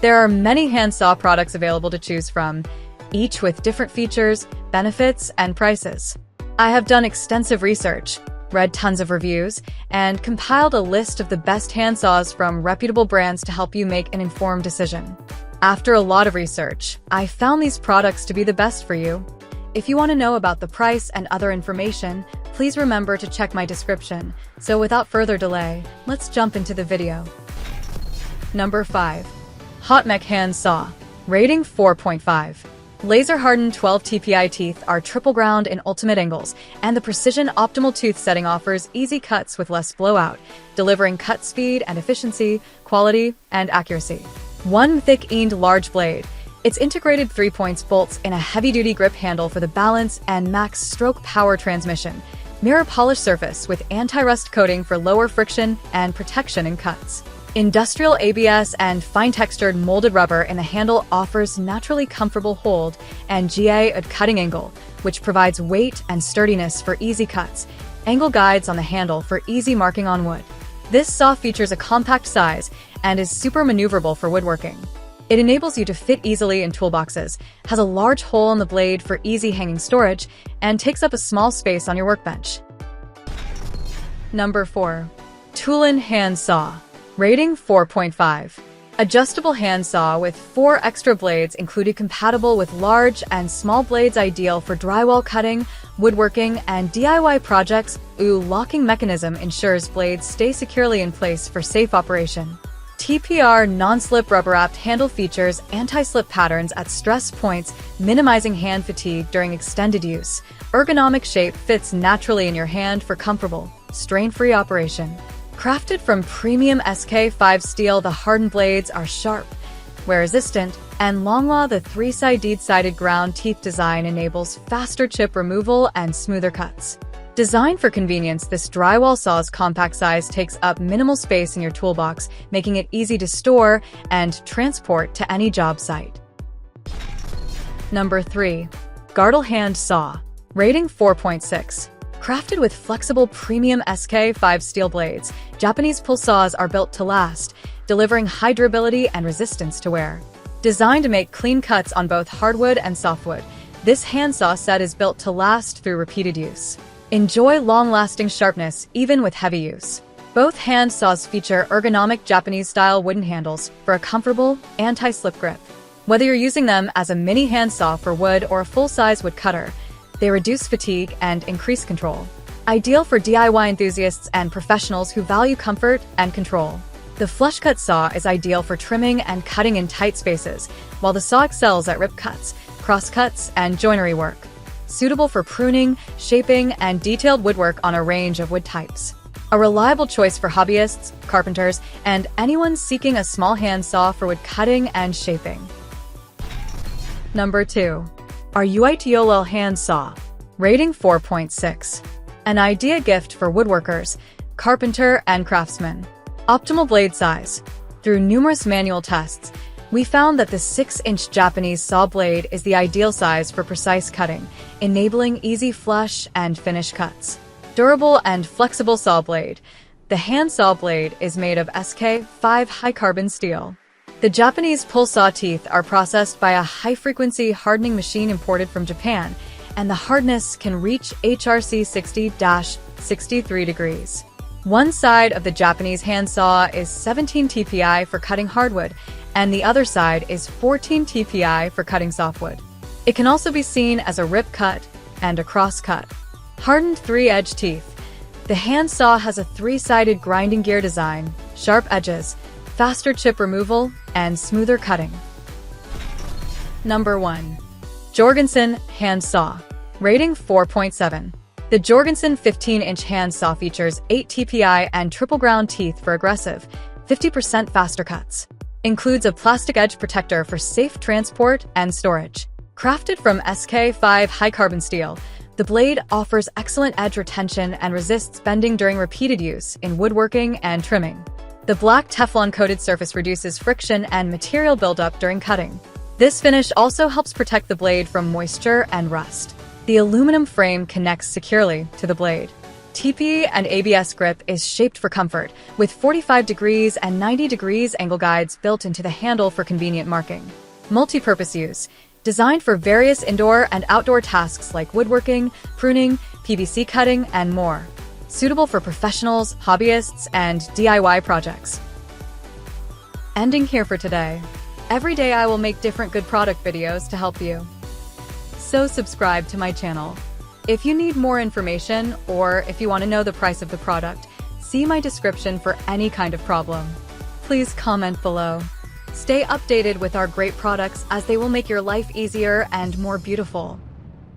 There are many handsaw products available to choose from, each with different features, benefits, and prices. I have done extensive research, read tons of reviews, and compiled a list of the best handsaws from reputable brands to help you make an informed decision. After a lot of research, I found these products to be the best for you. If you want to know about the price and other information, please remember to check my description. So without further delay, let's jump into the video. Number 5. HotMech Hand Saw. Rating 4.5. Laser-hardened 12 TPI teeth are triple ground in ultimate angles, and the precision optimal tooth setting offers easy cuts with less blowout, delivering cut speed and efficiency, quality, and accuracy. One thick-ened large blade. Its integrated 3-point bolts in a heavy-duty grip handle for the balance and max stroke power transmission. Mirror polished surface with anti-rust coating for lower friction and protection in cuts. Industrial ABS and fine-textured molded rubber in the handle offers naturally comfortable hold, and GA at cutting angle, which provides weight and sturdiness for easy cuts. Angle guides on the handle for easy marking on wood. This saw features a compact size and is super maneuverable for woodworking. It enables you to fit easily in toolboxes, has a large hole in the blade for easy hanging storage, and takes up a small space on your workbench. Number 4. Toolin Hand Saw. Rating 4.5. Adjustable hand saw with 4 extra blades included, compatible with large and small blades, ideal for drywall cutting, woodworking, and DIY projects. Locking mechanism ensures blades stay securely in place for safe operation. TPR non-slip rubber-wrapped handle features anti-slip patterns at stress points, minimizing hand fatigue during extended use. Ergonomic shape fits naturally in your hand for comfortable, strain-free operation. Crafted from premium SK5 steel, the hardened blades are sharp, wear-resistant, and long. The 3-sided ground teeth design enables faster chip removal and smoother cuts. Designed for convenience, this drywall saw's compact size takes up minimal space in your toolbox, making it easy to store and transport to any job site. Number 3. Gartle Hand Saw. Rating 4.6. Crafted with flexible premium SK5 steel blades, Japanese pull saws are built to last, delivering high durability and resistance to wear. Designed to make clean cuts on both hardwood and softwood, this handsaw set is built to last through repeated use. Enjoy long-lasting sharpness even with heavy use. Both hand saws feature ergonomic Japanese-style wooden handles for a comfortable, anti-slip grip. Whether you're using them as a mini handsaw for wood or a full-size wood cutter, they reduce fatigue and increase control. Ideal for DIY enthusiasts and professionals who value comfort and control. The flush-cut saw is ideal for trimming and cutting in tight spaces, while the saw excels at rip cuts, cross cuts, and joinery work. Suitable for pruning, shaping, and detailed woodwork on a range of wood types. A reliable choice for hobbyists, carpenters, and anyone seeking a small handsaw for wood cutting and shaping. Number 2. Our Uitiollel Hand Saw. Rating 4.6. An idea gift for woodworkers, carpenter, and craftsmen. Optimal blade size. Through numerous manual tests, we found that the 6-inch Japanese saw blade is the ideal size for precise cutting, enabling easy flush and finish cuts. Durable and flexible saw blade. The hand saw blade is made of SK5 high-carbon steel. The Japanese pull saw teeth are processed by a high-frequency hardening machine imported from Japan, and the hardness can reach HRC 60-63 degrees. One side of the Japanese handsaw is 17 TPI for cutting hardwood, and the other side is 14 TPI for cutting softwood. It can also be seen as a rip cut and a cross cut. Hardened 3-edge teeth. The handsaw has a 3-sided grinding gear design, sharp edges, faster chip removal, and smoother cutting. Number 1. Jorgensen Hand Saw. Rating 4.7. The Jorgensen 15-inch hand saw features 8 TPI and triple ground teeth for aggressive, 50% faster cuts. Includes a plastic edge protector for safe transport and storage. Crafted from SK5 high-carbon steel, the blade offers excellent edge retention and resists bending during repeated use in woodworking and trimming. The black Teflon-coated surface reduces friction and material buildup during cutting. This finish also helps protect the blade from moisture and rust. The aluminum frame connects securely to the blade. TP and ABS grip is shaped for comfort, with 45 degrees and 90 degrees angle guides built into the handle for convenient marking. Multi-purpose use, designed for various indoor and outdoor tasks like woodworking, pruning, PVC cutting, and more. Suitable for professionals, hobbyists, and DIY projects. Ending here for today. Every day I will make different good product videos to help you. So subscribe to my channel. If you need more information, or if you want to know the price of the product, see my description for any kind of problem. Please comment below. Stay updated with our great products as they will make your life easier and more beautiful.